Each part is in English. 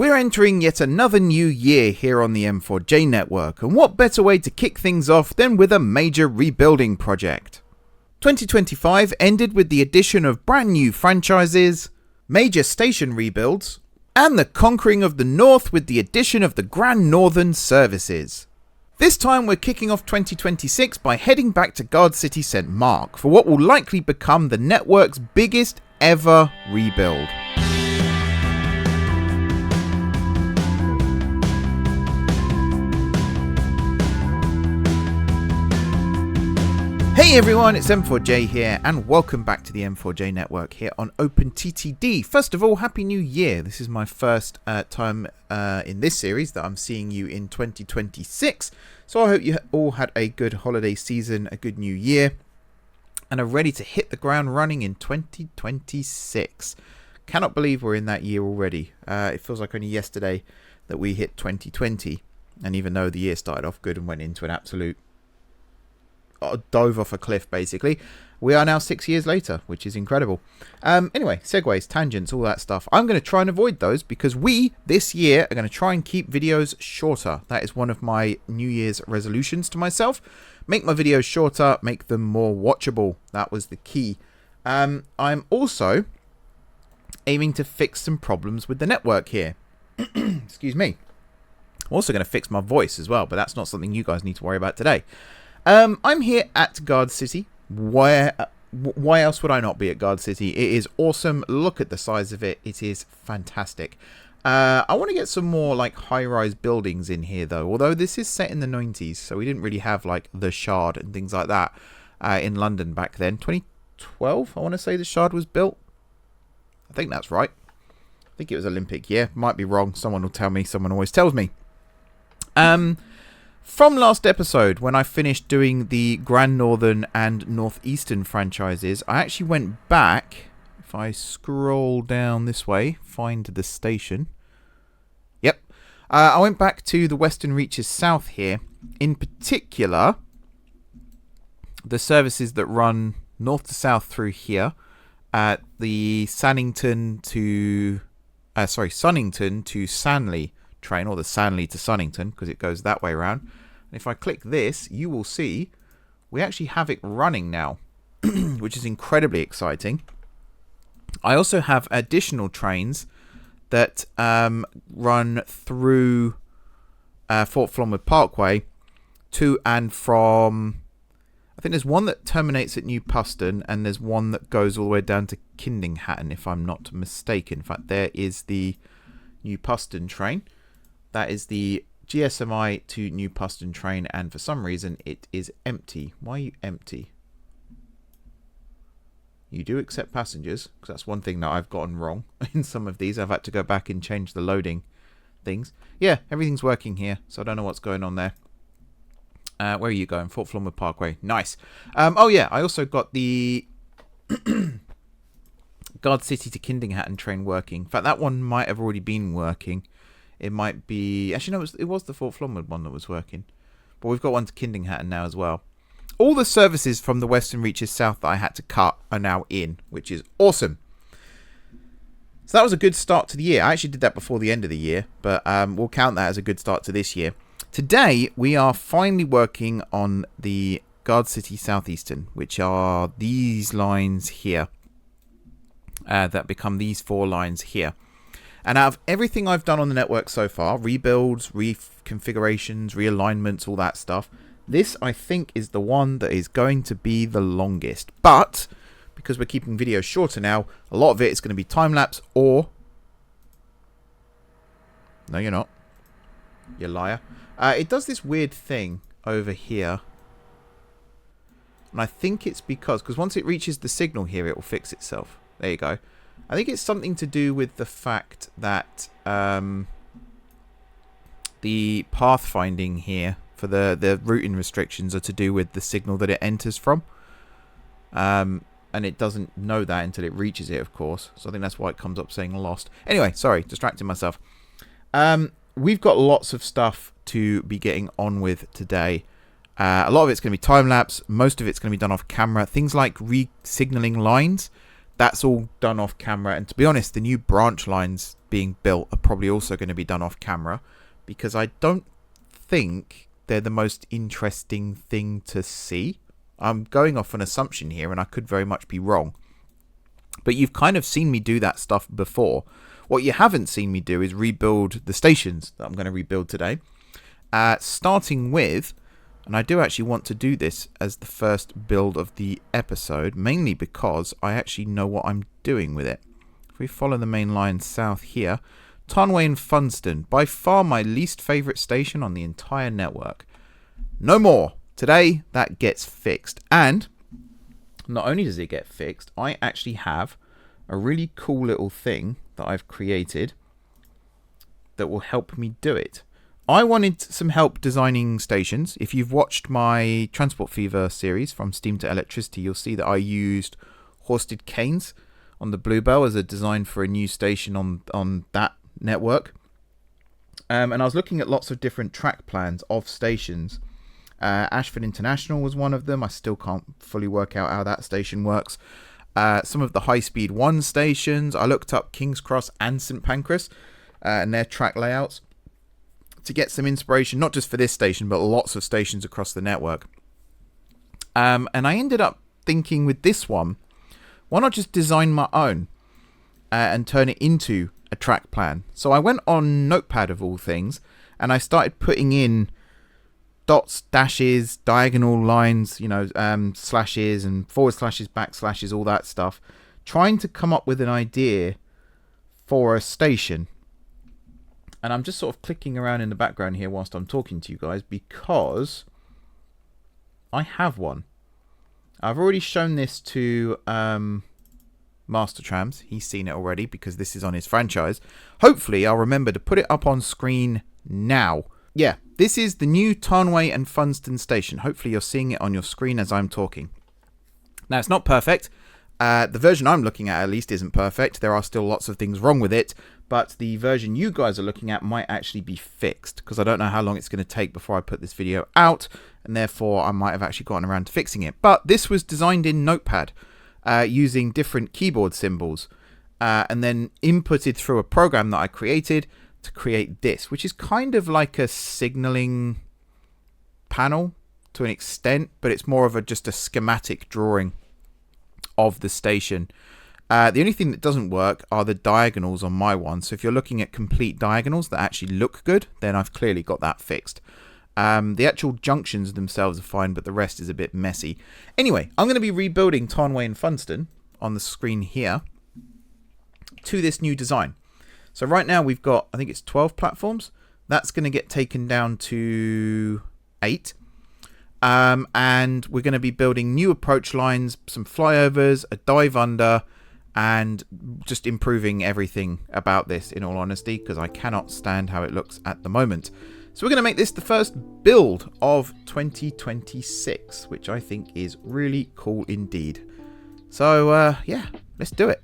We're entering yet another new year here on the M4J network, and what better way to kick things off than with a major rebuilding project. 2025 ended with the addition of brand new franchises, major station rebuilds, and the conquering of the north with the addition of the Grand Northern services. This time we're kicking off 2026 by heading back to Gardcity St Mark for what will likely become the network's biggest ever rebuild. Hey everyone, it's M4J here, and welcome back to the M4J network here on OpenTTD. First of all, Happy New Year. This is my first time in this series that I'm seeing you in 2026. So I hope you all had a good holiday season, a good new year, and are ready to hit the ground running in 2026. Cannot believe we're in that year already. It feels like only yesterday that we hit 2020. And even though the year started off good and went into an absolute dove off a cliff, basically, we are now 6 years later, which is incredible. Anyway, segues, tangents, all that stuff. I'm going to try and avoid those because we, this year, are going to try and keep videos shorter. That is one of my New Year's resolutions to myself. Make my videos shorter, make them more watchable. That was the key. I'm also aiming to fix some problems with the network here. Excuse me. I'm also going to fix my voice as well, but that's not something you guys need to worry about today. I'm here at Gardcity. Why else would I not be at Gardcity? It is awesome. Look at the size of it. It is fantastic. I want to get some more like high-rise buildings in here though. Although this is set in the 90s, so we didn't really have like the Shard and things like that in London back then. 2012, I want to say the Shard was built. I think that's right. I think it was Olympic year. Might be wrong. Someone will tell me. Someone always tells me. From last episode, when I finished doing the Grand Northern and Northeastern franchises, I actually went back. If I scroll down this way, find the station. Yep. I went back to the Western Reaches South here. In particular, the services that run north to south through here. At the Sunnington to Sanley train, or the Sanley to Sunnington, because it goes that way around. And if I click this, you will see we actually have it running now, which is incredibly exciting. I also have additional trains that run through Fort Flonwood Parkway to and from. I think there's one that terminates at New Puston, and there's one that goes all the way down to Kindinghatton, if I'm not mistaken. In fact, there is the New Puston train. That is the GSMI to New Puston train, and for some reason it is empty. Why are you empty? You do accept passengers, because that's one thing that I've gotten wrong in some of these. I've had to go back and change the loading things. Yeah, everything's working here, so I don't know what's going on there. Where are you going? Fort Flonwood Parkway. Nice. Oh yeah, I also got the Gardcity to Kindinghatton train working. In fact, that one might have already been working. It might be... Actually, no, it was the Fort Flonwood one that was working. But we've got one to Kindinghatton now as well. All the services from the Western Reaches South that I had to cut are now in, which is awesome. So that was a good start to the year. I actually did that before the end of the year, but we'll count that as a good start to this year. Today, we are finally working on the Gardcity SouthEastern, which are these lines here. That become these 4 lines here. And out of everything I've done on the network so far, rebuilds, reconfigurations, realignments, all that stuff, this I think is the one that is going to be the longest. But because we're keeping videos shorter now, a lot of it is going to be time-lapse or... No, you're not. You liar. It does this weird thing over here. And I think it's because once it reaches the signal here, it will fix itself. There you go. I think it's something to do with the fact that the pathfinding here for the routing restrictions are to do with the signal that it enters from. And it doesn't know that until it reaches it, of course. So I think that's why it comes up saying lost. Anyway, sorry, distracting myself. We've got lots of stuff to be getting on with today. A lot of it's going to be time-lapse. Most of it's going to be done off camera. Things like re-signaling lines. That's all done off camera, and to be honest, the new branch lines being built are probably also going to be done off camera, because I don't think they're the most interesting thing to see. I'm going off an assumption here, and I could very much be wrong, but you've kind of seen me do that stuff before. What you haven't seen me do is rebuild the stations that I'm going to rebuild today, starting with, and I do actually want to do this as the first build of the episode, mainly because I actually know what I'm doing with it. If we follow the main line south here, Tarnway Fundstone, by far my least favourite station on the entire network. No more. Today, that gets fixed. And not only does it get fixed, I actually have a really cool little thing that I've created that will help me do it. I wanted some help designing stations. If you've watched my Transport Fever series, From Steam to Electricity, you'll see that I used horsted canes on the Bluebell as a design for a new station on that network. And I was looking at lots of different track plans of stations. Ashford International was one of them. I still can't fully work out how that station works. Some of the High Speed 1 stations. I looked up King's Cross and St Pancras and their track layouts to get some inspiration, not just for this station, but lots of stations across the network. And I ended up thinking with this one, why not just design my own and turn it into a track plan? So I went on Notepad of all things, and I started putting in dots, dashes, diagonal lines, slashes and forward slashes, backslashes, all that stuff, trying to come up with an idea for a station. And I'm just sort of clicking around in the background here whilst I'm talking to you guys, because I have one. I've already shown this to Master Trams. He's seen it already because this is on his franchise. Hopefully I'll remember to put it up on screen now. Yeah, this is the new Tarnway and Fundstone station. Hopefully you're seeing it on your screen as I'm talking. Now, it's not perfect. The version I'm looking at least isn't perfect. There are still lots of things wrong with it, but the version you guys are looking at might actually be fixed, because I don't know how long it's going to take before I put this video out, and therefore I might have actually gotten around to fixing it. But this was designed in Notepad using different keyboard symbols and then inputted through a program that I created to create this, which is kind of like a signaling panel to an extent, but it's more of just a schematic drawing of the station. The only thing that doesn't work are the diagonals on my one. So if you're looking at complete diagonals that actually look good, then I've clearly got that fixed. The actual junctions themselves are fine, but the rest is a bit messy. Anyway, I'm going to be rebuilding Tarnway and Fundstone on the screen here to this new design. So right now we've got, I think it's 12 platforms. That's going to get taken down to 8. And we're going to be building new approach lines, some flyovers, a dive under, and just improving everything about this, in all honesty, because I cannot stand how it looks at the moment. So we're going to make this the first build of 2026, which I think is really cool indeed. So yeah, let's do it.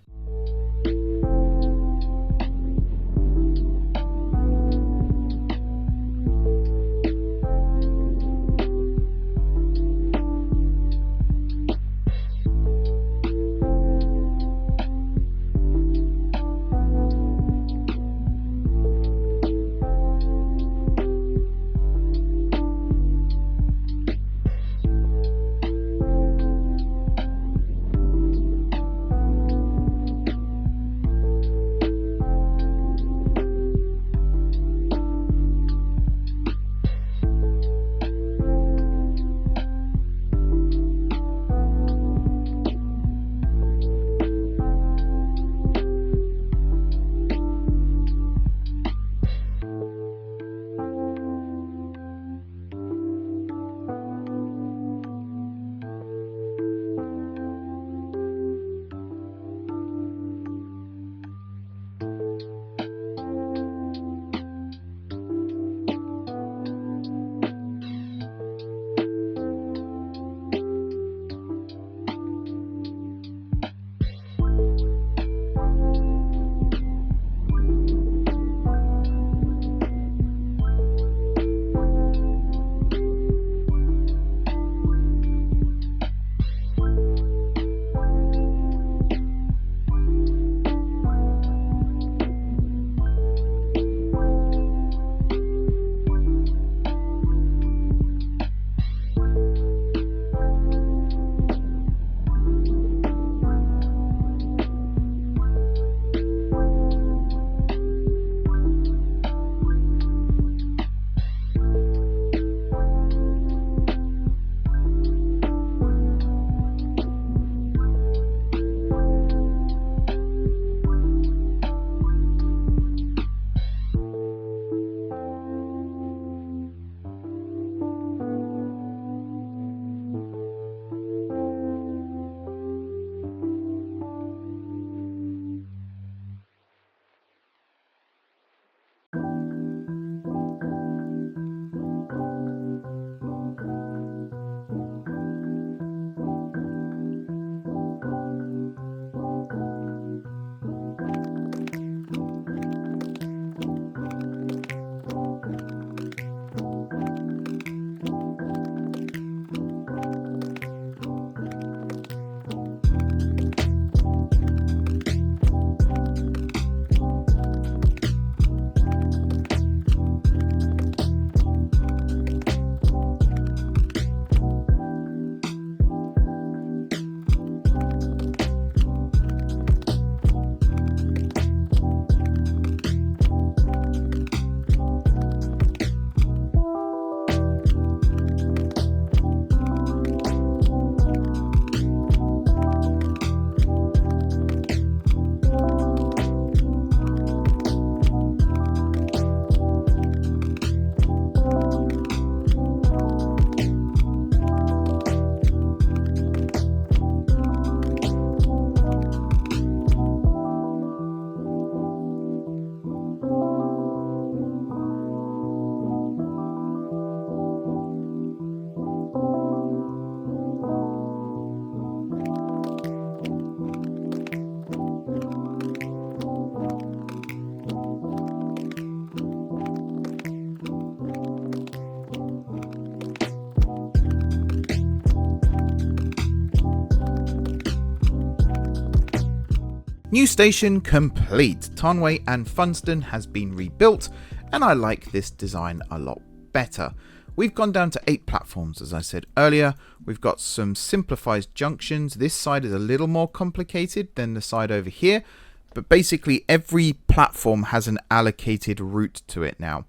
New station complete. Tarnway and Fundstone has been rebuilt, and I like this design a lot better. We've gone down to 8 platforms, as I said earlier. We've got some simplified junctions. This side is a little more complicated than the side over here, but basically every platform has an allocated route to it now.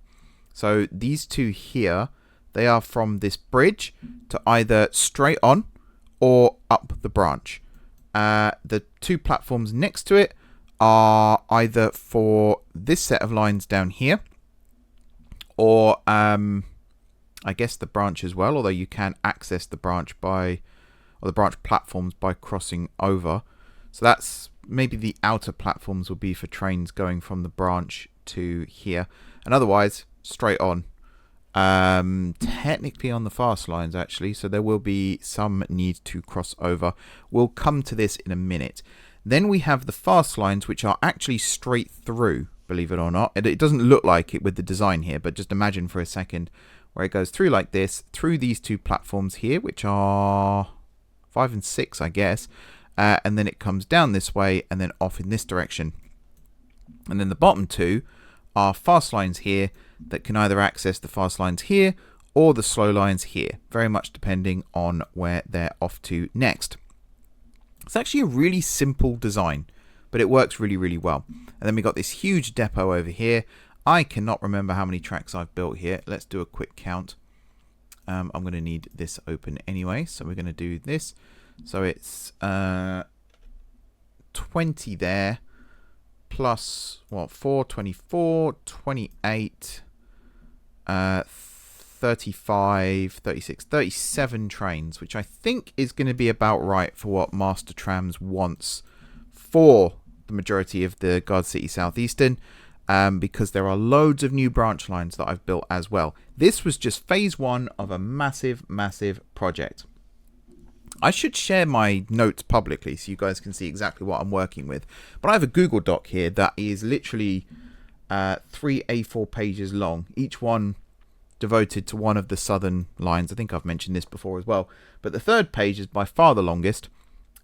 So these two here, they are from this bridge to either straight on or up the branch. The 2 platforms next to it are either for this set of lines down here, or I guess the branch as well, although you can access the branch or the branch platforms by crossing over. So that's maybe the outer platforms will be for trains going from the branch to here, and otherwise straight on. Technically on the fast lines actually, so there will be some need to cross over. We'll come to this in a minute. Then we have the fast lines, which are actually straight through, believe it or not. It doesn't look like it with the design here, but just imagine for a second where it goes through like this, through these 2 platforms here, which are 5 and 6, I guess, and then it comes down this way and then off in this direction. And then the bottom 2 are fast lines here that can either access the fast lines here or the slow lines here, very much depending on where they're off to next. It's actually a really simple design, but it works really, really well. And then we got this huge depot over here. I cannot remember how many tracks I've built here. Let's do a quick count. I'm going to need this open anyway, so we're going to do this. So it's 20 there, plus, what, 4, 24, 28, 35, 36, 37 trains, which I think is going to be about right for what Master Trams wants for the majority of the Gardcity SouthEastern, because there are loads of new branch lines that I've built as well. This was just phase 1 of a massive, massive project. I should share my notes publicly so you guys can see exactly what I'm working with. But I have a Google Doc here that is literally 3 A4 pages long, each one devoted to one of the southern lines. I think I've mentioned this before as well. But the 3rd page is by far the longest,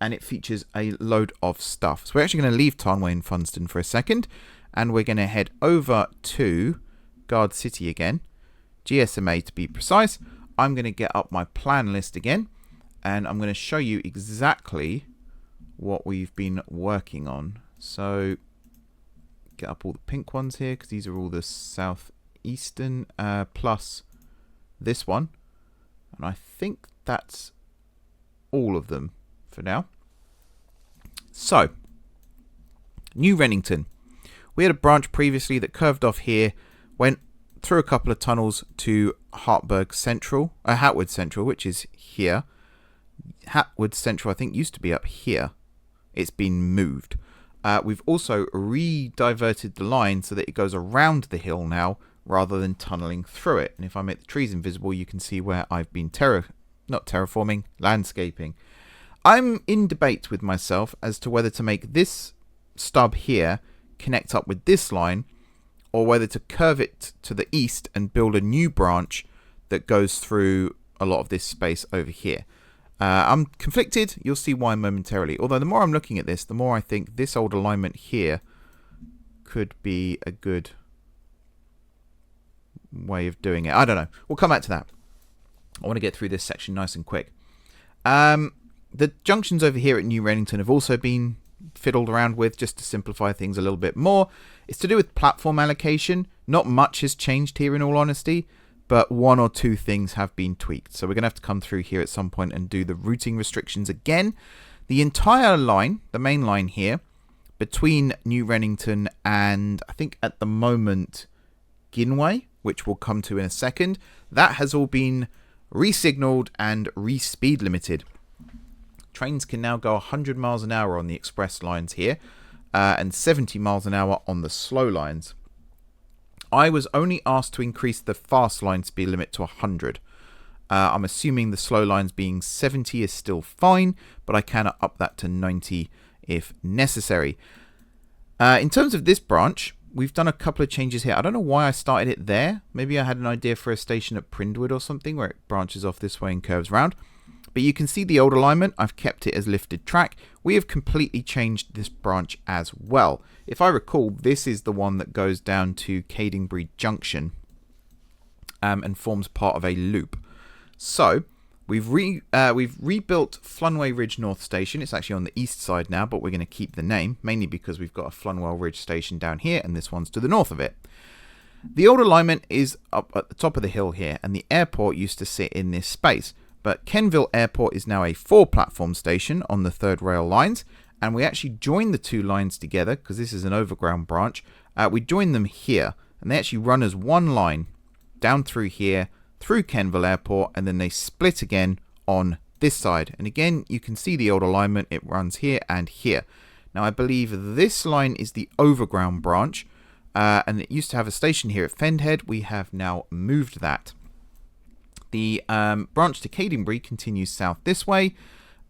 and it features a load of stuff. So we're actually going to leave Tarnway and Fundstone for a second, and we're going to head over to Gardcity again, GSMA to be precise. I'm going to get up my plan list again, and I'm going to show you exactly what we've been working on. So get up all the pink ones here, because these are all the Southeastern, plus this one. And I think that's all of them for now. So, New Rennington. We had a branch previously that curved off here, went through a couple of tunnels to Hatwood Central, which is here. Hatwood Central, I think, used to be up here. It's been moved. We've also re-diverted the line so that it goes around the hill now rather than tunneling through it. And if I make the trees invisible, you can see where I've been landscaping. I'm in debate with myself as to whether to make this stub here connect up with this line, or whether to curve it to the east and build a new branch that goes through a lot of this space over here. I'm conflicted. You'll see why momentarily. Although the more I'm looking at this, the more I think this old alignment here could be a good way of doing it. I don't know. We'll come back to that. I want to get through this section nice and quick. The junctions over here at New Rennington have also been fiddled around with just to simplify things a little bit more. It's to do with platform allocation. Not much has changed here in all honesty, but 1 or 2 things have been tweaked. So we're going to have to come through here at some point and do the routing restrictions again. The entire line, the main line here, between New Rennington and I think at the moment Ginway, which we'll come to in a second, that has all been re-signalled and re-speed limited. Trains can now go 100 miles an hour on the express lines here, and 70 miles an hour on the slow lines. I was only asked to increase the fast line speed limit to 100. I'm assuming the slow lines being 70 is still fine, but I can up that to 90 if necessary. In terms of this branch, we've done a couple of changes here. I don't know why I started it there. Maybe I had an idea for a station at Prindwood or something where it branches off this way and curves round. But you can see the old alignment. I've kept it as lifted track. We have completely changed this branch as well. If I recall, this is the one that goes down to Dradingworth Junction and forms part of a loop. So we've rebuilt Flunway Ridge North Station. It's actually on the east side now, but we're going to keep the name, mainly because we've got a Flunwell Ridge Station down here, and this one's to the north of it. The old alignment is up at the top of the hill here, and the airport used to sit in this space. But Kenville Airport is now a 4-platform station on the third rail lines, and we actually joined the two lines together, because this is an overground branch. We joined them here, and they actually run as one line down through here, through Kenville Airport, and then they split again on this side. And again, you can see the old alignment. It runs here and here. Now, I believe this line is the overground branch, and it used to have a station here at Fendhead. We have now moved that. The branch to Dradingworth continues south this way,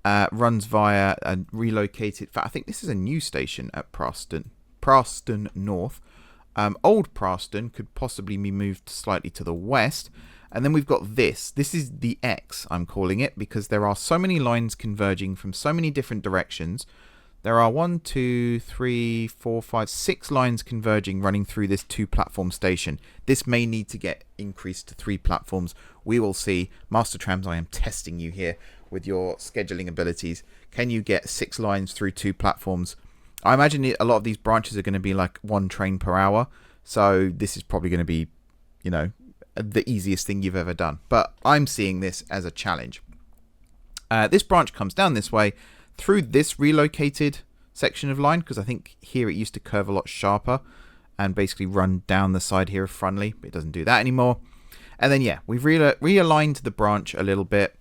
runs via a relocated... I think this is a new station at Preston North. Old Preston could possibly be moved slightly to the west. And then we've got this. This is the X, I'm calling it, because there are so many lines converging from so many different directions. There are 1, 2, 3, 4, 5, 6 lines converging running through this 2-platform station. This may need to get increased to 3 platforms. We will see. Master Trams, I am testing you here with your scheduling abilities. Can you get 6 lines through 2 platforms? I imagine a lot of these branches are going to be like 1 train per hour. So this is probably going to be, you know, the easiest thing you've ever done. But I'm seeing this as a challenge. This branch comes down this way through this relocated section of line, because I think here it used to curve a lot sharper and basically run down the side here of Frunley, but it doesn't do that anymore. And then, yeah, we've realigned the branch a little bit.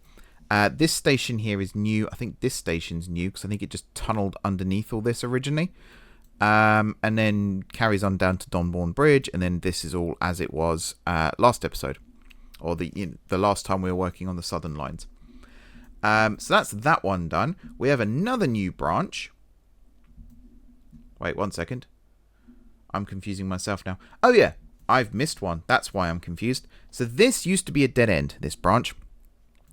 This station here is new. I think this station's new because I think it just tunneled underneath all this originally. And then carries on down to Drentbourne Bridge, and then this is all as it was last episode, or the last time we were working on the southern lines. So that's that one done. We have another new branch. Wait 1 second. I'm confusing myself now. Oh yeah, I've missed one. That's why I'm confused. So this used to be a dead end, this branch.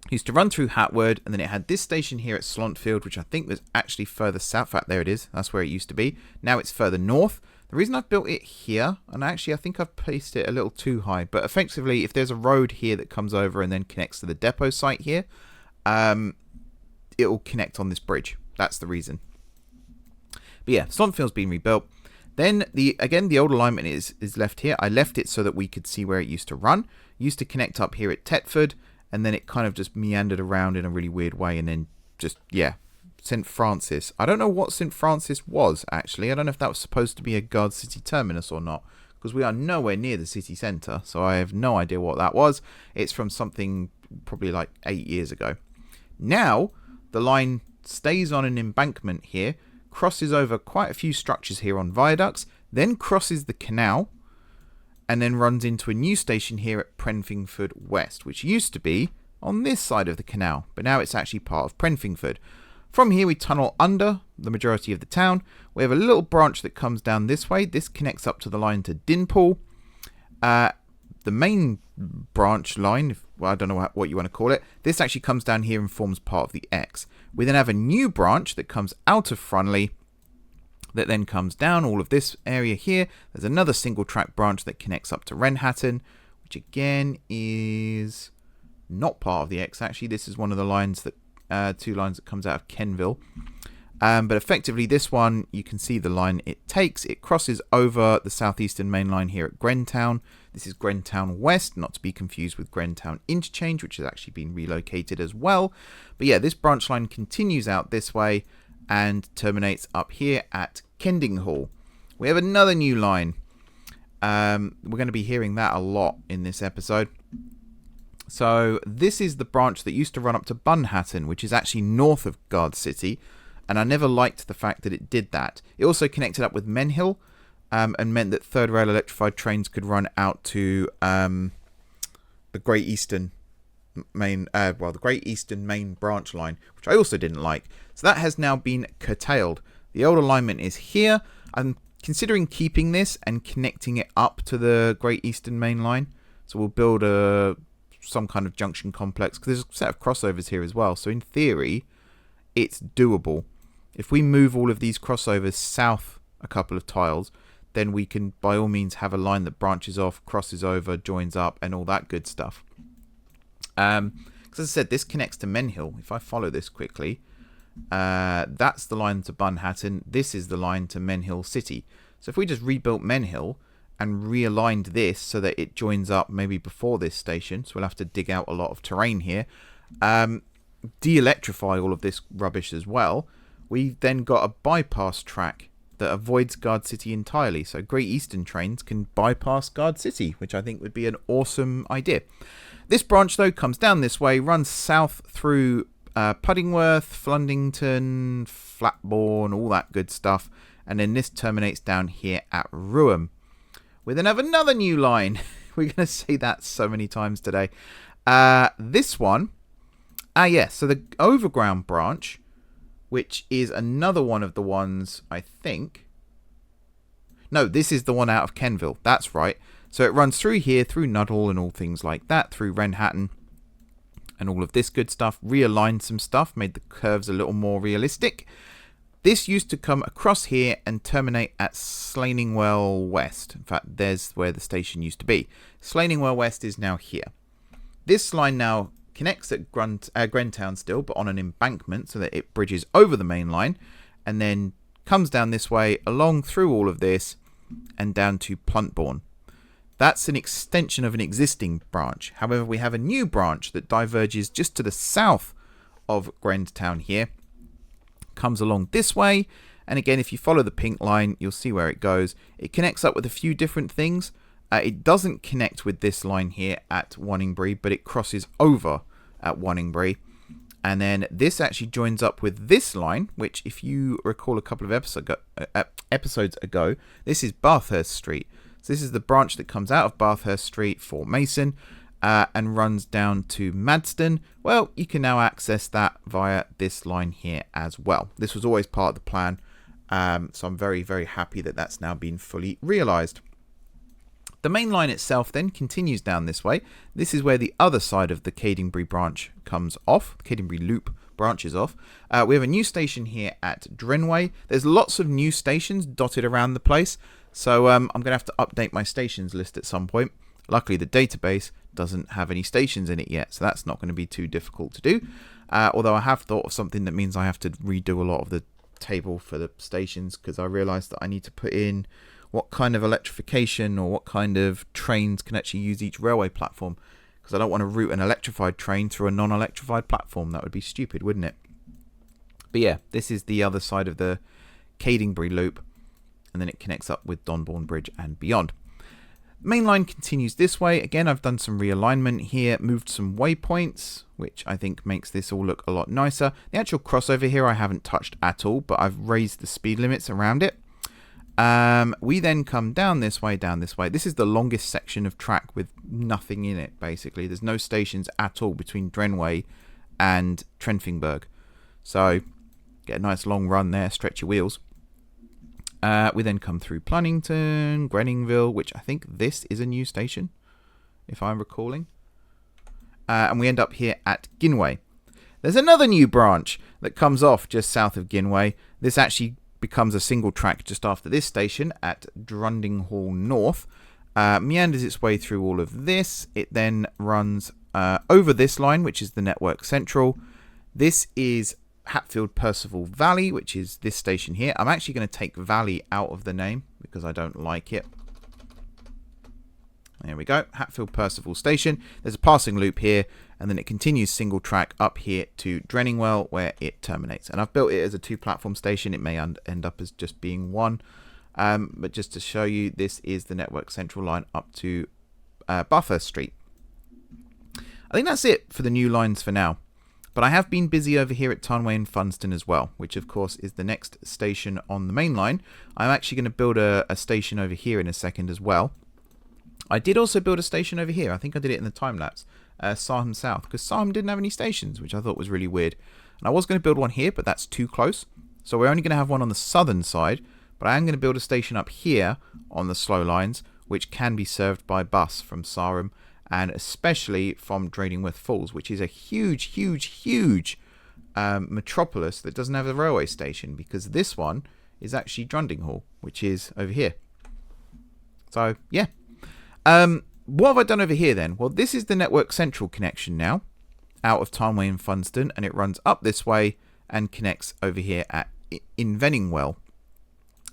Used to run through Hatward, and then it had this station here at Slontfield, which I think was actually further south. In fact, there it is. That's where it used to be. Now it's further north. The reason I've built it here, and actually I think I've placed it a little too high, but effectively if there's a road here that comes over and then connects to the depot site here, it will connect on this bridge. That's the reason. But yeah, Slontfield's been rebuilt. Then the old alignment is left here. I left it so that we could see where it used to run. It used to connect up here at Tetford, and then it kind of just meandered around in a really weird way, and then just, yeah, St. Francis. I don't know what St. Francis was, actually. I don't know if that was supposed to be a Gardcity terminus or not, because we are nowhere near the city centre, so I have no idea what that was. It's from something probably like 8 years ago. Now, the line stays on an embankment here, crosses over quite a few structures here on viaducts, then crosses the canal, and then runs into a new station here at Prenfingford West, which used to be on this side of the canal, but now it's actually part of Prenfingford. From here we tunnel under the majority of the town. We have a little branch that comes down this way. This connects up to the line to Dinpool. The main branch line, well, I don't know what you want to call it, this actually comes down here and forms part of the X. We then have a new branch that comes out of Frunley that then comes down all of this area here. There's another single track branch that connects up to Wrenhatton, which again is not part of the X. Actually, this is one of the lines that 2 lines that comes out of Kenville. But effectively this one, you can see the line it takes. It crosses over the southeastern main line here at Grentown. This is Grentown West, not to be confused with Grentown Interchange, which has actually been relocated as well. But yeah, this branch line continues out this way and terminates up here at Kendinghall. We have another new line. We're going to be hearing that a lot in this episode. So this is the branch that used to run up to Bunhattan, which is actually north of Gardcity. And I never liked the fact that it did that. It also connected up with Menhill, and meant that third rail electrified trains could run out to the Great Eastern main, the Great Eastern main branch line, which I also didn't like. So that has now been curtailed. The old alignment is here. I'm considering keeping this and connecting it up to the Great Eastern main line. So we'll build a some kind of junction complex, because there's a set of crossovers here as well. So in theory, it's doable. If we move all of these crossovers south a couple of tiles, then we can by all means have a line that branches off, crosses over, joins up, and all that good stuff. Because as I said, this connects to Menhill. If I follow this quickly, that's the line to Bunhattan. This is the line to Menhill City. So if we just rebuilt Menhill and realigned this so that it joins up maybe before this station, so we'll have to dig out a lot of terrain here, de-electrify all of this rubbish as well, we've then got a bypass track that avoids Gardcity entirely. So Great Eastern trains can bypass Gardcity, which I think would be an awesome idea. This branch, though, comes down this way, runs south through Puddingworth, Flundington, Flatbourne, all that good stuff. And then this terminates down here at Ruham. We then have another new line. We're going to say that so many times today. This one, yes, so the Overground branch, which is another one of the ones, I think. No, this is the one out of Kenville. That's right. So it runs through here, through Nuddle and all things like that, through Wrenhattan and all of this good stuff. Realigned some stuff, made the curves a little more realistic. This used to come across here and terminate at Slaningwell West. In fact, there's where the station used to be. Slaningwell West is now here. This line now connects at Grentown still, but on an embankment so that it bridges over the main line and then comes down this way, along through all of this and down to Pluntbourne. That's an extension of an existing branch. However, we have a new branch that diverges just to the south of Grentown here. Comes along this way, and again, if you follow the pink line, you'll see where it goes. It connects up with a few different things. It doesn't connect with this line here at Wanningbury, but it crosses over at Wanningbury. And then this actually joins up with this line, which, if you recall a couple of episodes ago, this is Bathurst Street. So this is the branch that comes out of Bathurst Street for Mason and runs down to Madston. Well, you can now access that via this line here as well. This was always part of the plan, so I'm very, very happy that that's now been fully realised. The main line itself then continues down this way. This is where the other side of the Cadingbury branch comes off. The Cadingbury loop branches off. We have a new station here at Drenway. There's lots of new stations dotted around the place, so I'm going to have to update my stations list at some point. Luckily, the database doesn't have any stations in it yet, so that's not going to be too difficult to do. Although I have thought of something that means I have to redo a lot of the table for the stations, because I realised that I need to put in what kind of electrification or what kind of trains can actually use each railway platform, because I don't want to route an electrified train through a non-electrified platform. That would be stupid, wouldn't it? But yeah, this is the other side of the Cadingbury loop, and then it connects up with Donbourne Bridge and beyond. Main line continues this way. Again, I've done some realignment here, moved some waypoints, which I think makes this all look a lot nicer. The actual crossover here I haven't touched at all, but I've raised the speed limits around it. We then come down this way, down this way. This is the longest section of track with nothing in it, basically. There's no stations at all between Drenway and Trenfingburg. So, get a nice long run there, stretch your wheels. We then come through Plunnington, Grenningville, which I think this is a new station, if I'm recalling. And we end up here at Ginway. There's another new branch that comes off just south of Ginway. This actually becomes a single track just after this station at Drundinghall North. Meanders its way through all of this. It then runs over this line, which is the Network Central. This is Hatfield Percival Valley, which is this station here. I'm actually going to take Valley out of the name because I don't like it. There we go, Hatfield Percival Station. There's a passing loop here, and then it continues single track up here to Drenningwell, where it terminates. And I've built it as a 2-platform station. It may end up as just being one. But just to show you, this is the Network Central line up to Bathurst Street. I think that's it for the new lines for now. But I have been busy over here at Tarnway Fundstone as well, which of course is the next station on the main line. I'm actually going to build a station over here in a second as well. I did also build a station over here. I think I did it in the time-lapse. Sarham South, because Sarham didn't have any stations, which I thought was really weird. And I was going to build one here, but that's too close. So we're only going to have one on the southern side, but I am going to build a station up here on the slow lines, which can be served by bus from Sarham. and especially from Dradingworth Falls, which is a huge metropolis that doesn't have a railway station, because this one is actually Dradingworth, which is over here. So yeah, what have I done over here then? Well, this is the Network Central connection now out of Tarnway and Fundstone, and it runs up this way and connects over here at Invenningwell.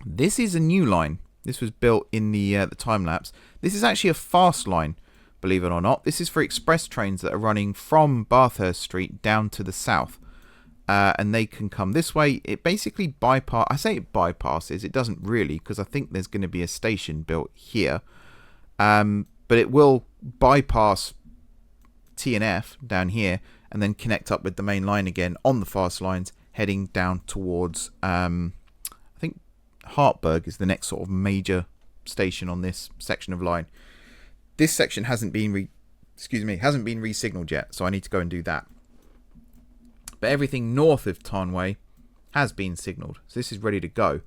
This is a new line. This was built in the time lapse. This is actually a fast line, believe it or not. This is for express trains that are running from Bathurst Street down to the south. And they can come this way. It basically bypass. I say it bypasses. It doesn't really, because I think there's going to be a station built here. But it will bypass T&F down here and then connect up with the main line again on the fast lines, heading down towards I think Hartberg is the next sort of major station on this section of line. This section hasn't been re-signaled yet, so I need to go and do that. But everything north of Tarnway has been signaled, so this is ready to go.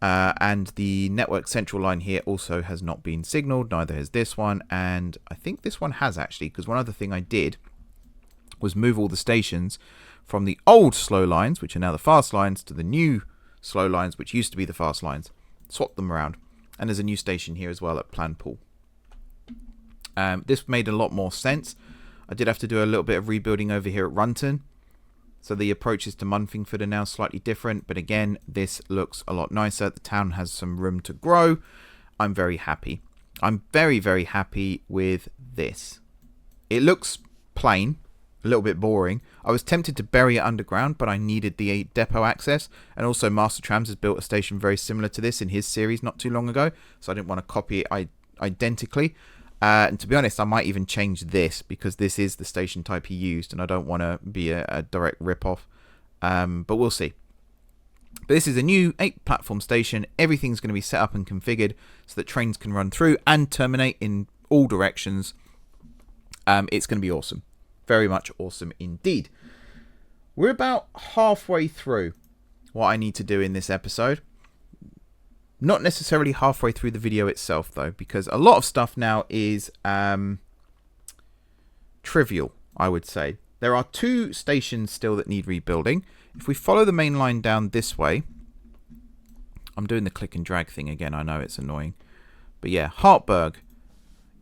And the Network Central line here also has not been signaled, neither has this one, and I think this one has actually, because one other thing I did was move all the stations from the old slow lines, which are now the fast lines, to the new slow lines, which used to be the fast lines. Swap them around. And there's a new station here as well at Planpool. This made a lot more sense. I did have to do a little bit of rebuilding over here at Runton. So the approaches to Munfingford are now slightly different. But again, this looks a lot nicer. The town has some room to grow. I'm very happy. I'm very, very happy with this. It looks plain. A little bit boring. I was tempted to bury it underground, but I needed the depot access, and also Master Trams has built a station very similar to this in his series not too long ago, so I didn't want to copy it identically. And to be honest, I might even change this, because this is the station type he used, and I don't want to be a direct rip-off, but we'll see. But this is a new 8-platform station. Everything's going to be set up and configured so that trains can run through and terminate in all directions. It's going to be awesome. Very much awesome indeed. We're about halfway through what I need to do in this episode. Not necessarily halfway through the video itself, though, because a lot of stuff now is trivial, I would say. There are 2 stations still that need rebuilding. If we follow the main line down this way, I'm doing the click and drag thing again. I know it's annoying. But yeah, Hartberg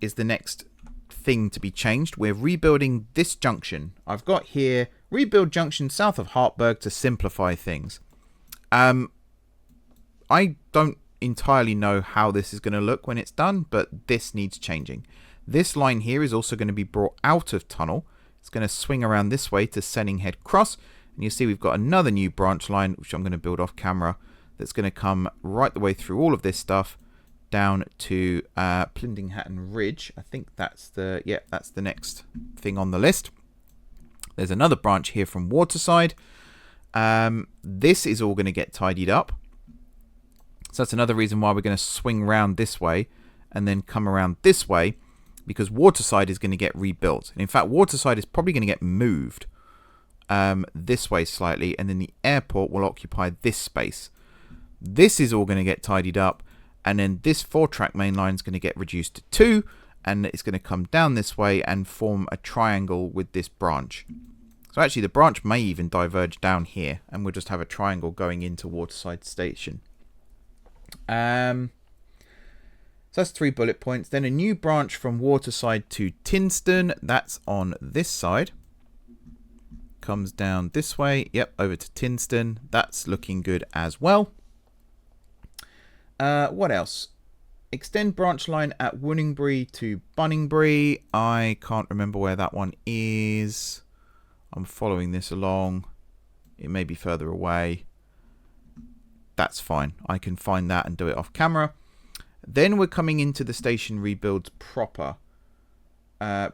is the next thing to be changed. We're rebuilding this junction. I've got here rebuild junction south of Hartberg to simplify things. I don't entirely know how this is going to look when it's done, but this needs changing. This line here is also going to be brought out of tunnel. It's going to swing around this way to Senninghead Cross, and you see we've got another new branch line, which I'm going to build off camera, that's going to come right the way through all of this stuff down to Plindinghatton Ridge. I think that's the next thing on the list. There's another branch here from Waterside. This is all going to get tidied up. So that's another reason why we're going to swing round this way and then come around this way, because Waterside is going to get rebuilt. And in fact, Waterside is probably going to get moved this way slightly, and then the airport will occupy this space. This is all going to get tidied up. And then this 4-track main line is going to get reduced to 2, and it's going to come down this way and form a triangle with this branch. So actually the branch may even diverge down here, and we'll just have a triangle going into Waterside Station. So that's 3 bullet points. Then a new branch from Waterside to Tinston. That's on this side. Comes down this way. Yep, over to Tinston. That's looking good as well. What else? Extend branch line at Wooningbury to Bunningbury. I can't remember where that one is. I'm following this along. It may be further away. That's fine. I can find that and do it off camera. Then we're coming into the station rebuilds proper.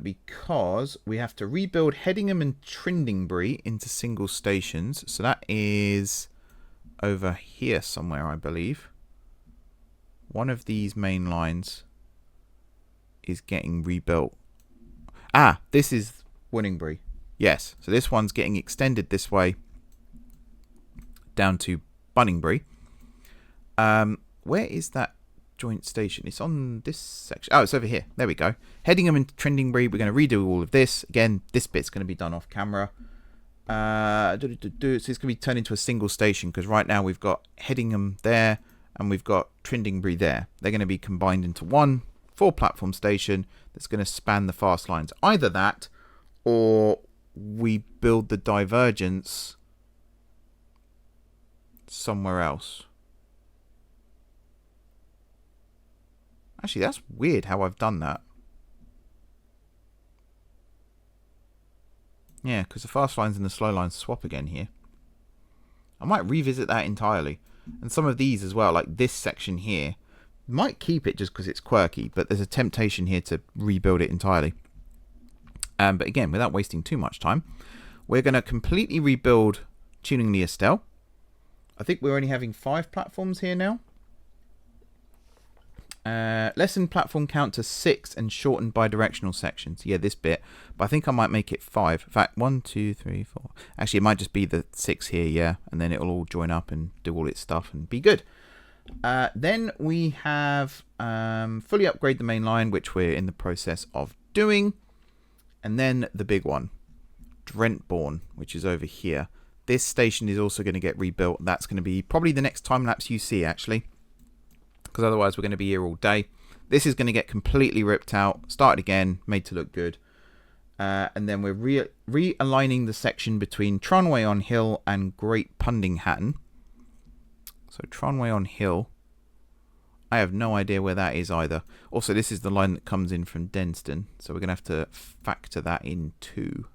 Because we have to rebuild Headingham and Trindingbury into single stations. So that is over here somewhere, I believe. One of these main lines is getting rebuilt. Ah, this is Wooningbury. Yes, so this one's getting extended this way down to Bunningbury. Where is that joint station? It's on this section. Oh, it's over here. There we go. Headingham and Trendingbury. We're going to redo all of this. Again, this bit's going to be done off camera. So it's going to be turned into a single station because right now we've got Headingham there and we've got Trendingbury there. They're going to be combined into one 4-platform station that's going to span the fast lines. Either that or we build the divergence somewhere else. Actually, that's weird how I've done that. Yeah, because the fast lines and the slow lines swap again here. I might revisit that entirely. And some of these as well, like this section here, might keep it just because it's quirky, but there's a temptation here to rebuild it entirely. But again, without wasting too much time, we're going to completely rebuild Tuning the Estelle. I think we're only having 5 platforms here now. Lessen platform count to 6 and shorten bidirectional sections. Yeah, this bit. But I think I might make it 5. In fact, 1, 2, 3, 4. Actually, it might just be the 6 here, yeah. And then it'll all join up and do all its stuff and be good. Then we have fully upgrade the main line, which we're in the process of doing. And then the big one, Drentbourne, which is over here. This station is also going to get rebuilt. That's going to be probably the next time lapse you see, actually. Because otherwise we're going to be here all day. This is going to get completely ripped out, started again, made to look good. And then we're realigning the section between Tarnway on Hill and Great Pundinghattan. So Tarnway on Hill, I have no idea where that is either. Also, this is the line that comes in from Denston, so we're going to have to factor that in too.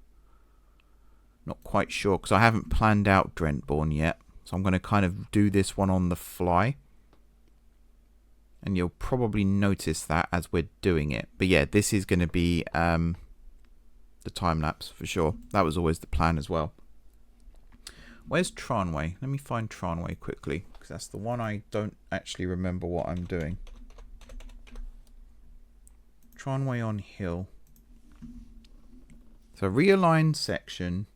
Not quite sure, because I haven't planned out Drentbourne yet. So I'm going to kind of do this one on the fly. And you'll probably notice that as we're doing it. But yeah, this is going to be the time-lapse for sure. That was always the plan as well. Where's Tarnway? Let me find Tarnway quickly, because that's the one I don't actually remember what I'm doing. Tarnway on Hill. So realign section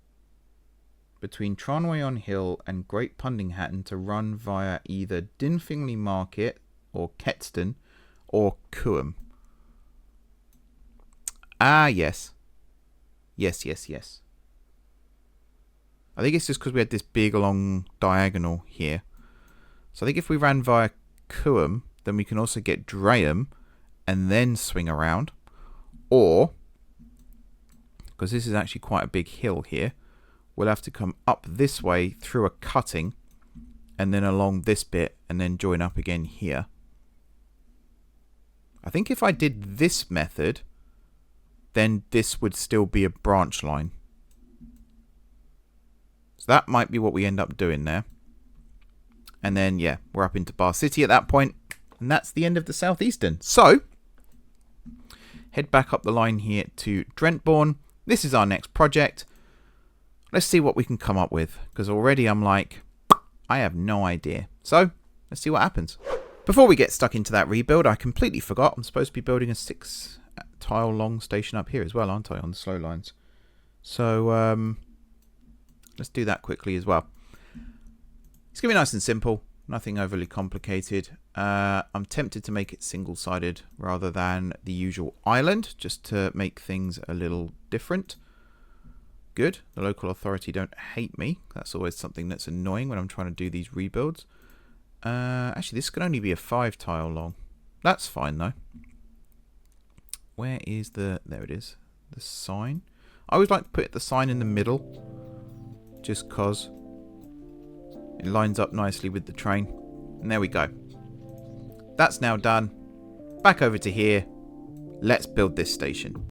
between Tarnway on Hill and Great Pundinghattan to run via either Dinfingley Market or Ketston or Coombe. Ah, yes. Yes. I think it's just because we had this big long diagonal here. So I think if we ran via Coombe, then we can also get Draham and then swing around. Or, because this is actually quite a big hill here, we'll have to come up this way through a cutting and then along this bit and then join up again here. I think if I did this method, then this would still be a branch line. So that might be what we end up doing there. And then, yeah, we're up into Bahecity at that point. And that's the end of the Southeastern. So, head back up the line here to Drentbourne. This is our next project. Let's see what we can come up with. Because already I'm like, I have no idea. So, let's see what happens. Before we get stuck into that rebuild, I completely forgot. I'm supposed to be building a 6-tile long station up here as well, aren't I, on the slow lines? So, let's do that quickly as well. It's going to be nice and simple. Nothing overly complicated. I'm tempted to make it single-sided rather than the usual island, just to make things a little different. Good. The local authority don't hate me. That's always something that's annoying when I'm trying to do these rebuilds. Actually, this can only be a 5-tile long. That's fine, though. Where is the... There it is. The sign. I always like to put the sign in the middle, just because it lines up nicely with the train. And there we go. That's now done. Back over to here. Let's build this station.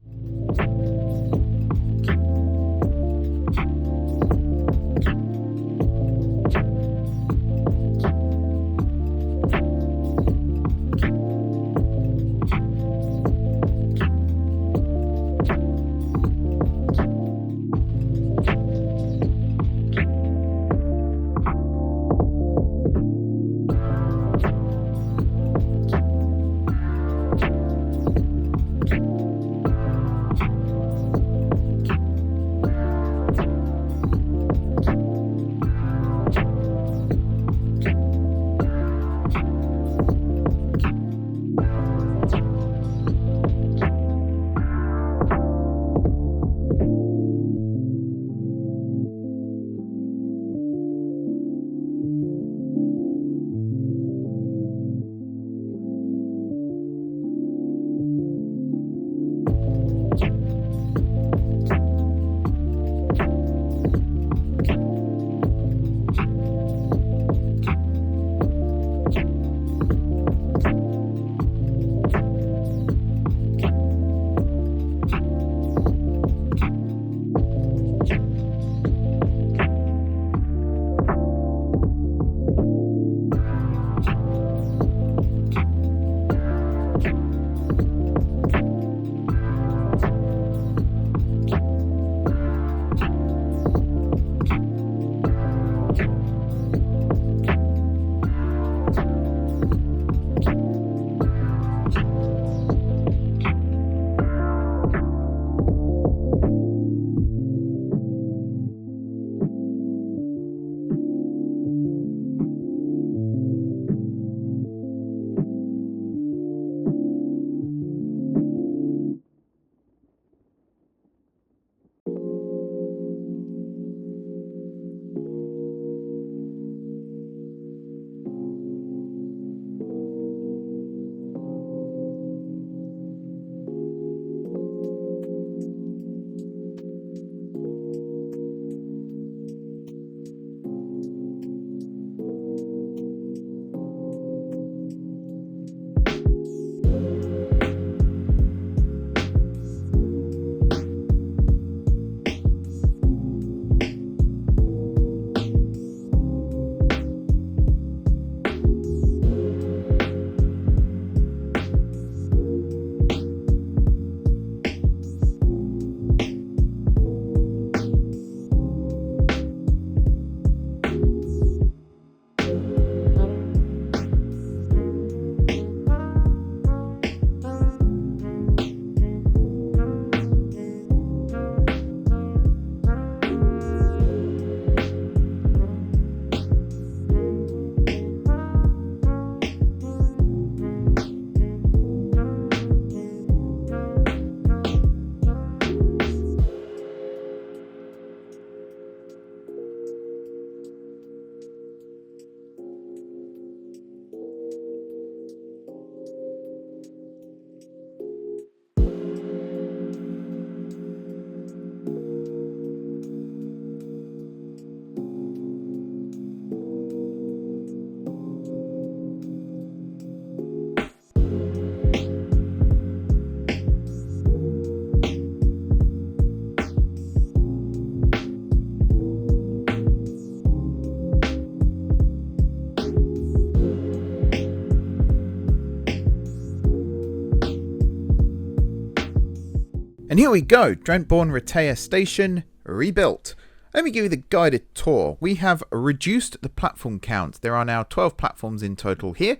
And here we go, Drentbourne Rotaia station rebuilt. Let me give you the guided tour. We have reduced the platform count. There are now 12 platforms in total here.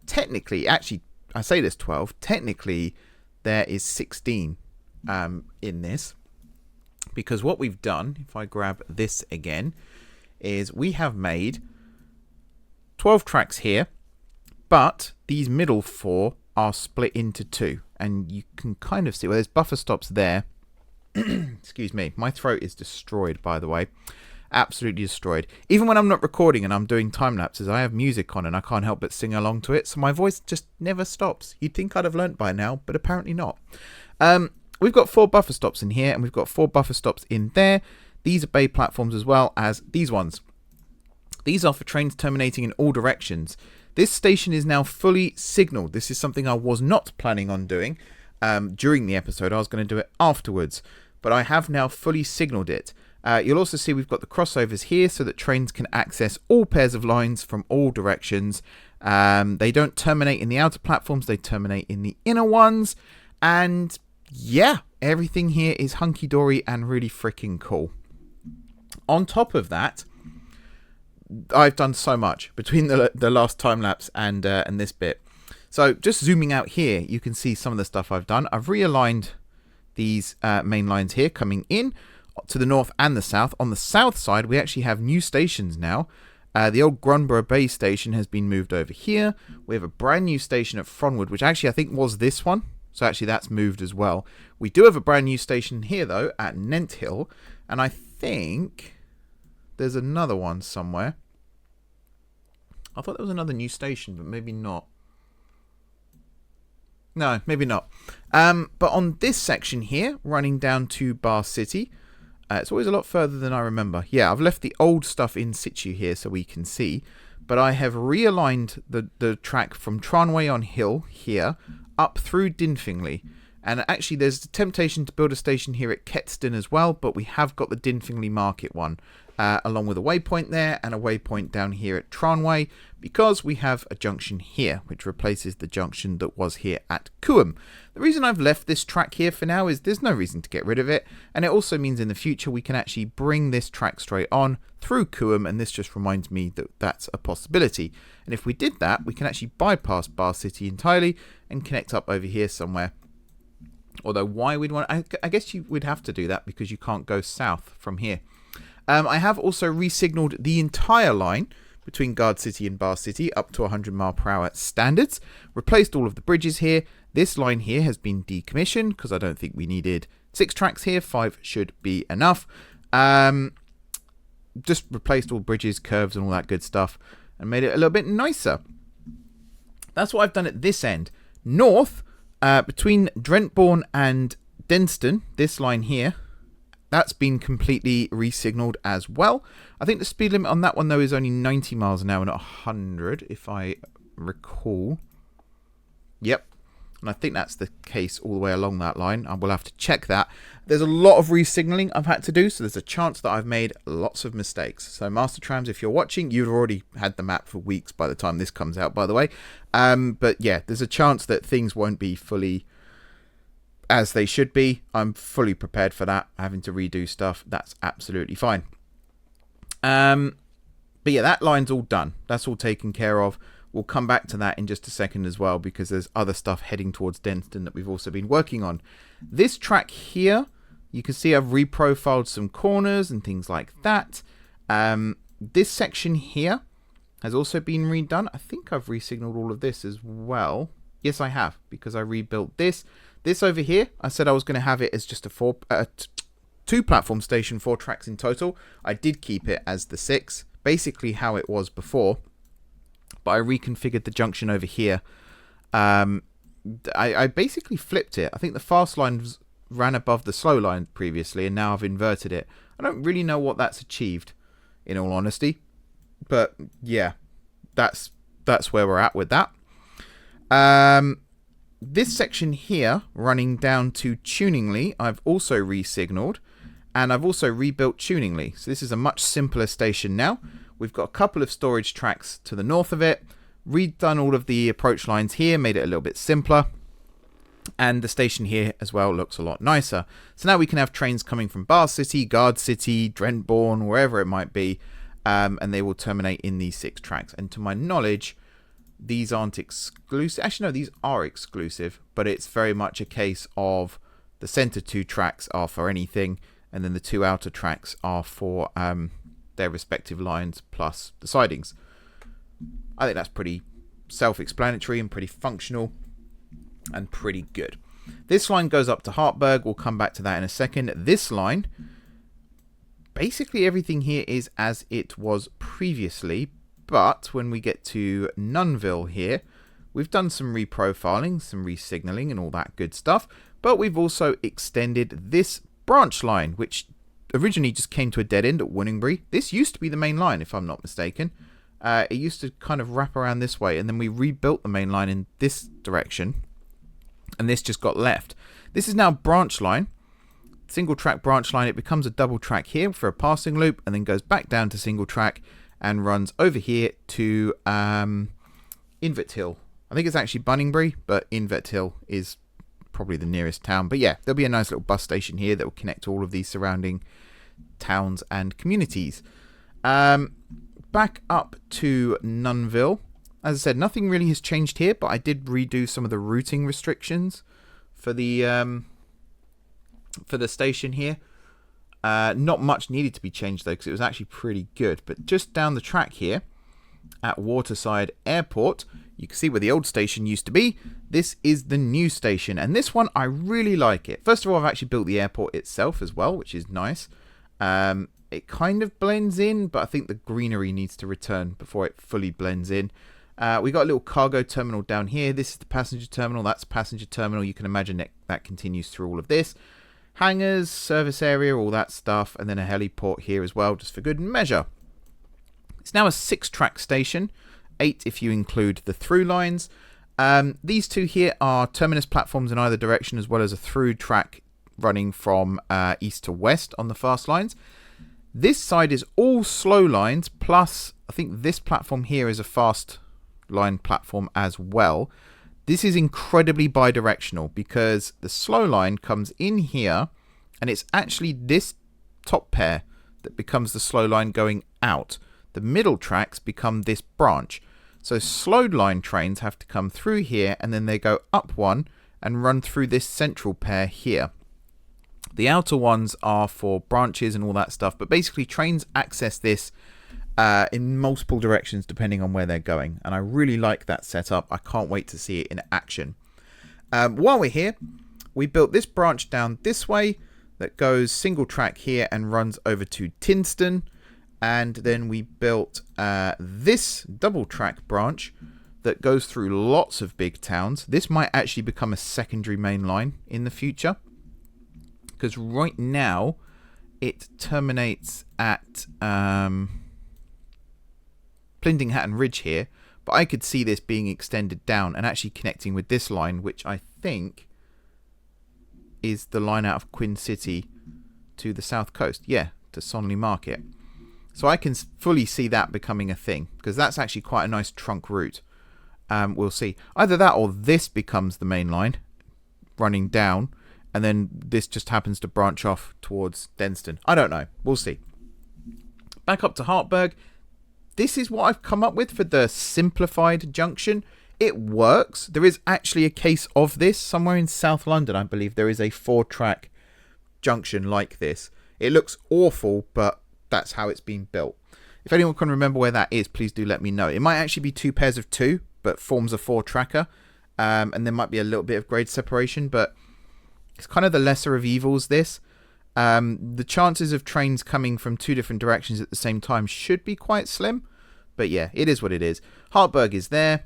Technically, actually, I say there's 12. Technically, there is 16 in this. Because what we've done, if I grab this again, is we have made 12 tracks here. But these middle 4 are split into 2. And you can kind of see, well, there's buffer stops there. Excuse me, my throat is destroyed, by the way. Absolutely destroyed. Even when I'm not recording and I'm doing time lapses, I have music on and I can't help but sing along to it. So my voice just never stops. You'd think I'd have learnt by now, but apparently not. We've got 4 buffer stops in here and we've got 4 buffer stops in there. These are bay platforms as well as these ones. These are for trains terminating in all directions. This station is now fully signalled. This is something I was not planning on doing during the episode. I was going to do it afterwards. But I have now fully signalled it. You'll also see we've got the crossovers here so that trains can access all pairs of lines from all directions. They don't terminate in the outer platforms. They terminate in the inner ones. And yeah, everything here is hunky-dory and really freaking cool. On top of that, I've done so much between the last time lapse and this bit. So just zooming out here, you can see some of the stuff I've done. I've realigned these main lines here coming in to the north and the south. On the south side, we actually have new stations now. The old Grunborough Bay station has been moved over here. We have a brand new station at Fronwood, which actually I think was this one. So actually that's moved as well. We do have a brand new station here, though, at Nenthill. And I think there's another one somewhere. I thought there was another new station, but maybe not. No, maybe not. But on this section here, running down to Bahecity, it's always a lot further than I remember. Yeah, I've left the old stuff in situ here so we can see. But I have realigned the track from Tarnway on Hill here up through Dinfingley. And actually there's a temptation to build a station here at Ketston as well, but we have got the Dinfingley Market one, along with a waypoint there and a waypoint down here at Tarnway, because we have a junction here, which replaces the junction that was here at Cooham. The reason I've left this track here for now is there's no reason to get rid of it, and it also means in the future we can actually bring this track straight on through Cooham, and this just reminds me that that's a possibility. And if we did that, we can actually bypass Bahecity entirely and connect up over here somewhere. Although why we'd want, I guess you would have to do that because you can't go south from here. I have also re-signalled the entire line between Gardcity and Bahecity up to 100 mph standards. Replaced all of the bridges here. This line here has been decommissioned because I don't think we needed 6 tracks here. 5 should be enough. Just replaced all bridges, curves and all that good stuff and made it a little bit nicer. That's what I've done at this end. North, between Drentbourne and Denston, this line here, that's been completely re-signalled as well. I think the speed limit on that one though is only 90 miles an hour, not 100 if I recall. Yep. And I think that's the case all the way along that line. I will have to check that. There's a lot of re-signalling I've had to do, so there's a chance that I've made lots of mistakes. So Master Trams, if you're watching, you've already had the map for weeks by the time this comes out, by the way. But yeah, there's a chance that things won't be fully as they should be. I'm fully prepared for that. Having to redo stuff, that's absolutely fine. But yeah, that line's all done. That's all taken care of. We'll come back to that in just a second as well, because there's other stuff heading towards Denston that we've also been working on. This track here, you can see I've reprofiled some corners and things like that. This section here has also been redone. I think I've re-signaled all of this as well. Yes, I have, because I rebuilt this. This over here, I said I was going to have it as just a 2-platform station, 4 tracks in total. I did keep it as the 6, basically how it was before. But I reconfigured the junction over here. I basically flipped it. I think the fast line ran above the slow line previously, and now I've inverted it. I don't really know what that's achieved, in all honesty. But yeah, that's where we're at with that. This section here, running down to Tuningly, I've also re-signalled. And I've also rebuilt Tuningly. So this is a much simpler station now. We've got a couple of storage tracks to the north of it. Redone all of the approach lines here, made it a little bit simpler. And the station here as well looks a lot nicer. So now we can have trains coming from Bahecity, Gardcity, Drentbourne, wherever it might be. And they will terminate in these 6 tracks. And to my knowledge, these aren't exclusive. Actually, no, these are exclusive. But it's very much a case of the center 2 tracks are for anything. And then the 2 outer tracks are for their respective lines plus the sidings. I think that's pretty self-explanatory and pretty functional and pretty good. This line goes up to Hartberg. We'll come back to that in a second. This line, basically everything here is as it was previously, but when we get to Nunville here, we've done some reprofiling, some re-signalling and all that good stuff, but we've also extended this branch line, which originally just came to a dead end at Wooningbury. This used to be the main line, if I'm not mistaken. It used to kind of wrap around this way, and then we rebuilt the main line in this direction, and this just got left. This is now branch line, single track branch line. It becomes a double track here for a passing loop, and then goes back down to single track and runs over here to Invet Hill. I think it's actually Bunningbury, but Invet Hill is probably the nearest town. But yeah, there'll be a nice little bus station here that will connect all of these surrounding towns and communities. Back up to Nunville. As I said, nothing really has changed here, but I did redo some of the routing restrictions for the station here. Not much needed to be changed though, because it was actually pretty good. But just down the track here at Waterside Airport, you can see where the old station used to be. This is the new station, and this one I really like it. First of all, I've actually built the airport itself as well, which is nice. It kind of blends in, but I think the greenery needs to return before it fully blends in. We got a little cargo terminal down here. This is the passenger terminal. That's passenger terminal. You can imagine that continues through all of this. Hangars, service area, all that stuff. And then a heliport here as well, just for good measure. It's now a 6-track station. 8 if you include the through lines. These two here are terminus platforms in either direction, as well as a through track running from east to west on the fast lines. This side is all slow lines, plus I think this platform here is a fast line platform as well. This is incredibly bidirectional because the slow line comes in here, and it's actually this top pair that becomes the slow line going out. The middle tracks become this branch. So slow line trains have to come through here, and then they go up one and run through this central pair here. The outer ones are for branches and all that stuff, but basically trains access this in multiple directions depending on where they're going, and I really like that setup. I can't wait to see it in action. While we're here, we built this branch down this way that goes single track here and runs over to Tinston, and then we built this double track branch that goes through lots of big towns. This might actually become a secondary main line in the future, because right now it terminates at Plindinghatton Ridge here, but I could see this being extended down and actually connecting with this line, which I think is the line out of Queen City to the south coast. Yeah, to Sonley Market. So I can fully see that becoming a thing, because that's actually quite a nice trunk route. We'll see. Either that or this becomes the main line running down, and then this just happens to branch off towards Denston. I don't know. We'll see. Back up to Hartberg. This is what I've come up with for the simplified junction. It works. There is actually a case of this somewhere in South London, I believe. There is a 4-track junction like this. It looks awful, but that's how it's been built. If anyone can remember where that is, please do let me know. It might actually be 2 pairs of 2, but forms a 4-tracker. And there might be a little bit of grade separation, but it's kind of the lesser of evils, this. The chances of trains coming from 2 different directions at the same time should be quite slim. But yeah, it is what it is. Hartberg is there.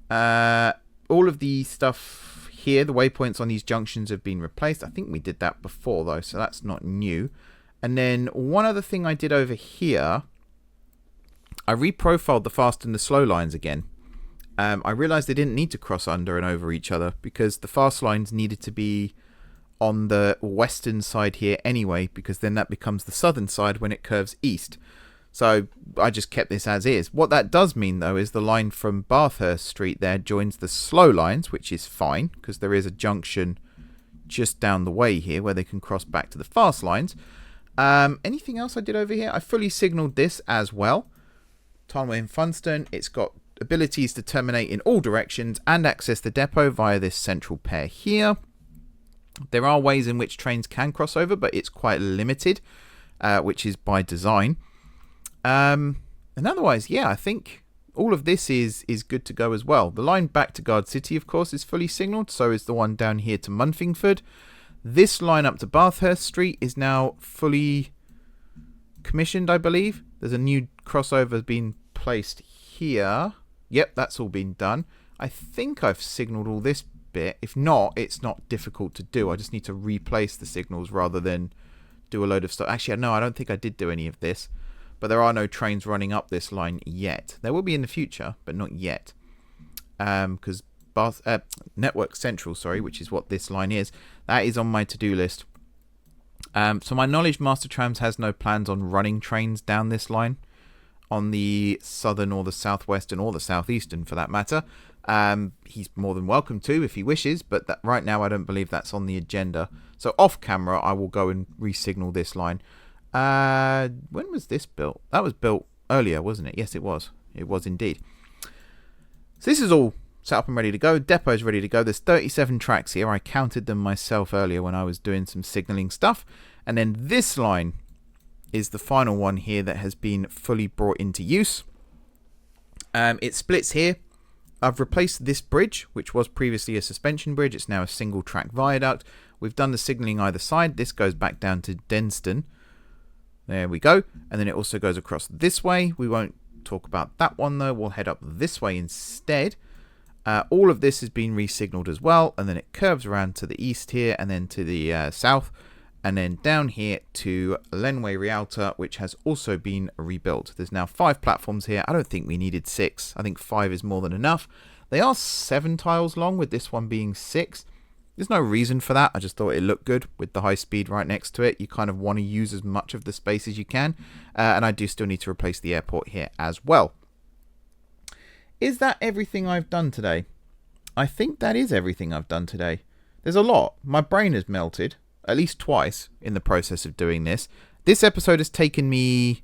All of the stuff here, the waypoints on these junctions have been replaced. I think we did that before though, so that's not new. And then one other thing I did over here, I reprofiled the fast and the slow lines again. I realised they didn't need to cross under and over each other, because the fast lines needed to be on the western side here anyway, because then that becomes the southern side when it curves east. So I just kept this as is. What that does mean though is the line from Bathurst Street there joins the slow lines, which is fine because there is a junction just down the way here where they can cross back to the fast lines. Anything else I did over here? I fully signalled this as well. Tarnway Fundstone, it's got abilities to terminate in all directions and access the depot via this central pair here. There are ways in which trains can cross over, but it's quite limited, which is by design. And otherwise, yeah, I think all of this is good to go as well. The line back to Gardcity, of course, is fully signalled. So is the one down here to Munfingford. This line up to Bathurst Street is now fully commissioned, I believe. There's a new crossover being placed here. Yep, that's all been done. I think I've signalled all this bit. If not, it's not difficult to do. I just need to replace the signals rather than do a load of stuff. Actually, no, I don't think I did do any of this. But there are no trains running up this line yet. There will be in the future, but not yet. Because Network Central, sorry, which is what this line is, that is on my to-do list. So my knowledge, Master Trams has no plans on running trains down this line on the southern or the southwestern or the southeastern for that matter. He's more than welcome to if he wishes, but that right now I don't believe that's on the agenda. So off camera, I will go and re-signal this line. When was this built? That was built earlier, wasn't it? Yes, it was. It was indeed. So this is all set up and ready to go. Depot's ready to go. There's 37 tracks here. I counted them myself earlier when I was doing some signalling stuff. And then this line is the final one here that has been fully brought into use. It splits here. I've replaced this bridge, which was previously a suspension bridge. It's now a single track viaduct. We've done the signalling either side. This goes back down to Denston. There we go. And then it also goes across this way. We won't talk about that one though. We'll head up this way instead. All of this has been re-signaled as well, and then it curves around to the east here, and then to the south, and then down here to Tarnway Rotaia, which has also been rebuilt. There's now 5 platforms here. I don't think we needed 6. I think 5 is more than enough. They are 7 tiles long, with this one being 6. There's no reason for that. I just thought it looked good with the high speed right next to it. You kind of want to use as much of the space as you can. And I do still need to replace the airport here as well. Is that everything I've done today? I think that is everything I've done today. There's a lot. My brain has melted at least twice in the process of doing this. This episode has taken me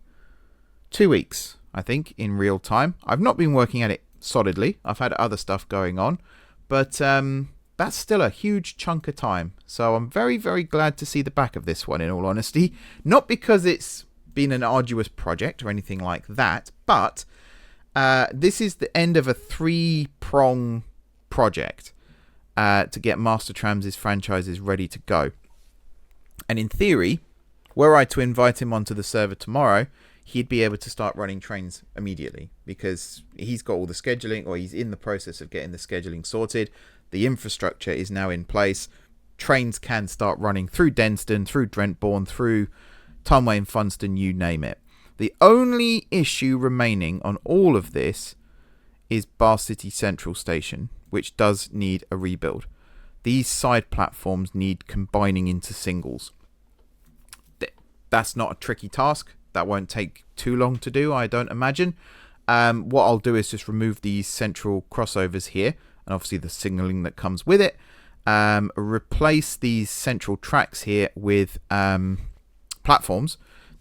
2 weeks, I think, in real time. I've not been working at it solidly. I've had other stuff going on. But that's still a huge chunk of time. So I'm very, very glad to see the back of this one, in all honesty. Not because it's been an arduous project or anything like that, but this is the end of a 3-prong project to get Master Trams' franchises ready to go. And in theory, were I to invite him onto the server tomorrow, he'd be able to start running trains immediately, because he's got all the scheduling, or he's in the process of getting the scheduling sorted. The infrastructure is now in place. Trains can start running through Denston, through Drentbourne, through Tarnway Fundstone, you name it. The only issue remaining on all of this is Bahecity Central Station, which does need a rebuild. These side platforms need combining into singles. That's not a tricky task. That won't take too long to do, I don't imagine. What I'll do is just remove these central crossovers here, and obviously the signalling that comes with it. Replace these central tracks here with platforms.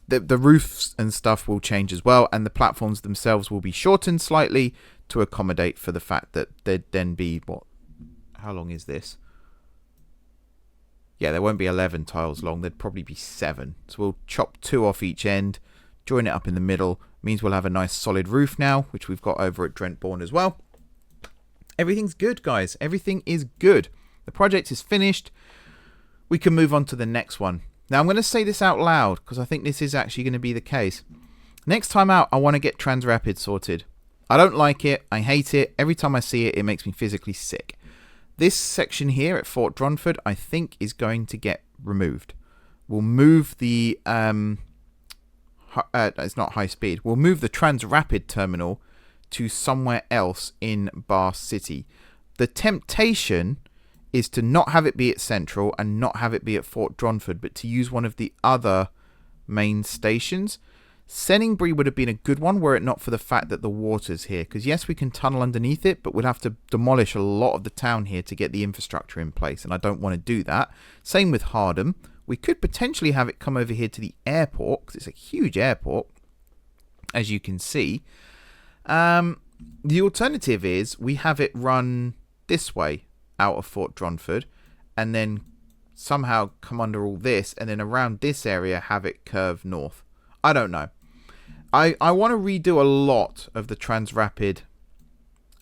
The roofs and stuff will change as well, and the platforms themselves will be shortened slightly to accommodate for the fact that there'd then be, how long is this? Yeah, there won't be 11 tiles long, there'd probably be 7. So we'll chop 2 off each end, join it up in the middle. Means we'll have a nice solid roof now, which we've got over at Drentbourne as well. Everything's good, guys. Everything is good. The project is finished. We can move on to the next one. Now, I'm going to say this out loud because I think this is actually going to be the case. Next time out, I want to get Transrapid sorted. I don't like it. I hate it. Every time I see it, it makes me physically sick. This section here at Fort Dronford, I think, is going to get removed. We'll move the... it's not high speed. We'll move the Transrapid terminal to somewhere else in Bahecity. The temptation is to not have it be at Central and not have it be at Fort Dronford, but to use one of the other main stations. Senningbury would have been a good one were it not for the fact that the water's here. Because yes, we can tunnel underneath it, but we'd have to demolish a lot of the town here to get the infrastructure in place, and I don't want to do that. Same with Hardham. We could potentially have it come over here to the airport, because it's a huge airport, as you can see. The alternative is we have it run this way out of Fort Dronford, and then somehow come under all this, and then around this area have it curve north. I don't know. I want to redo a lot of the Transrapid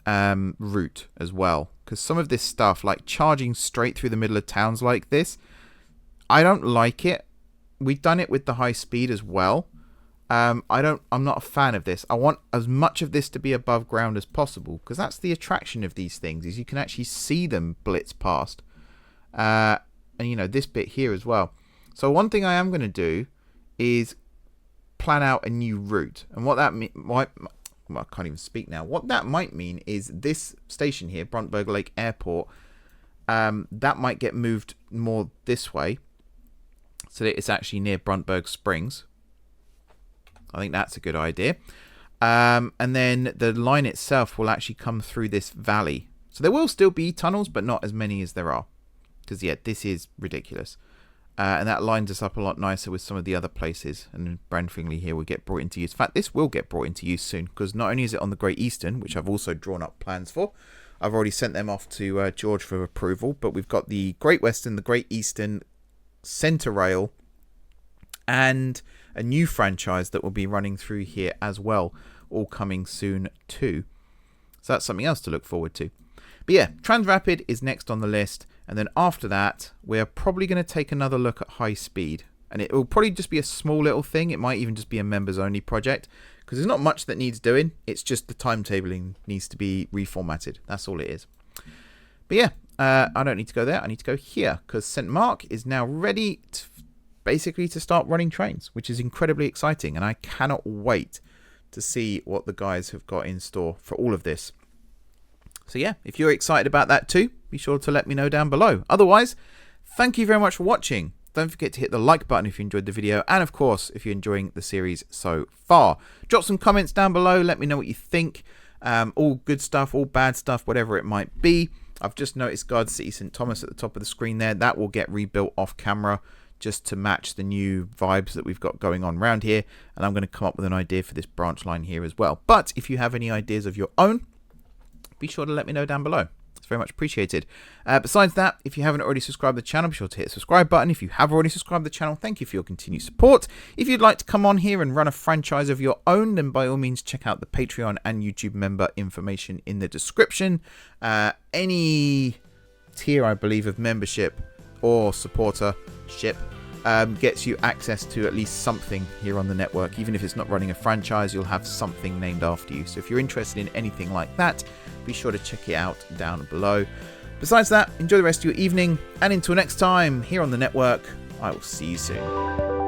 route as well, because some of this stuff, like charging straight through the middle of towns like this, I don't like it. We've done it with the high speed as well. I'm not a fan of this. I want as much of this to be above ground as possible, because that's the attraction of these things, is you can actually see them blitz past. And you know, this bit here as well. So one thing I am going to do is plan out a new route, and what that might, well, I can't even speak now. What that might mean is this station here, Bruntberg Lake Airport, that might get moved more this way, so that it's actually near Bruntberg Springs. I think that's a good idea. And then the line itself will actually come through this valley. So there will still be tunnels, but not as many as there are. Because, yeah, this is ridiculous. And that lines us up a lot nicer with some of the other places. And Branfingly here will get brought into use. In fact, this will get brought into use soon, because not only is it on the Great Eastern, which I've also drawn up plans for. I've already sent them off to George for approval. But we've got the Great Western, the Great Eastern, Centre Rail, and a new franchise that will be running through here as well, all coming soon too. So that's something else to look forward to. But yeah, Transrapid is next on the list, and then after that we're probably going to take another look at high speed, and it will probably just be a small little thing. It might even just be a members only project, because there's not much that needs doing. It's just the timetabling needs to be reformatted. That's all it is. But yeah, I don't need to go there. I need to go here because St. Mark is now ready to basically to start running trains, which is incredibly exciting. And I cannot wait to see what the guys have got in store for all of this. So yeah, if you're excited about that too, be sure to let me know down below. Otherwise, thank you very much for watching. Don't forget to hit the like button if you enjoyed the video. And of course, if you're enjoying the series so far. Drop some comments down below. Let me know what you think. All good stuff, all bad stuff, whatever it might be. I've just noticed Gardcity St. Thomas at the top of the screen there. That will get rebuilt off camera just to match the new vibes that we've got going on around here. And I'm going to come up with an idea for this branch line here as well. But if you have any ideas of your own, be sure to let me know down below. It's very much appreciated. Besides that, if you haven't already subscribed to the channel, be sure to hit the subscribe button. If you have already subscribed to the channel, thank you for your continued support. If you'd like to come on here and run a franchise of your own, then by all means check out the Patreon and YouTube member information in the description. Any tier, I believe, of membership or supportership gets you access to at least something here on the network. Even if it's not running a franchise, you'll have something named after you. So if you're interested in anything like that, be sure to check it out down below. Besides that, enjoy the rest of your evening, and until next time here on the network, I will see you soon.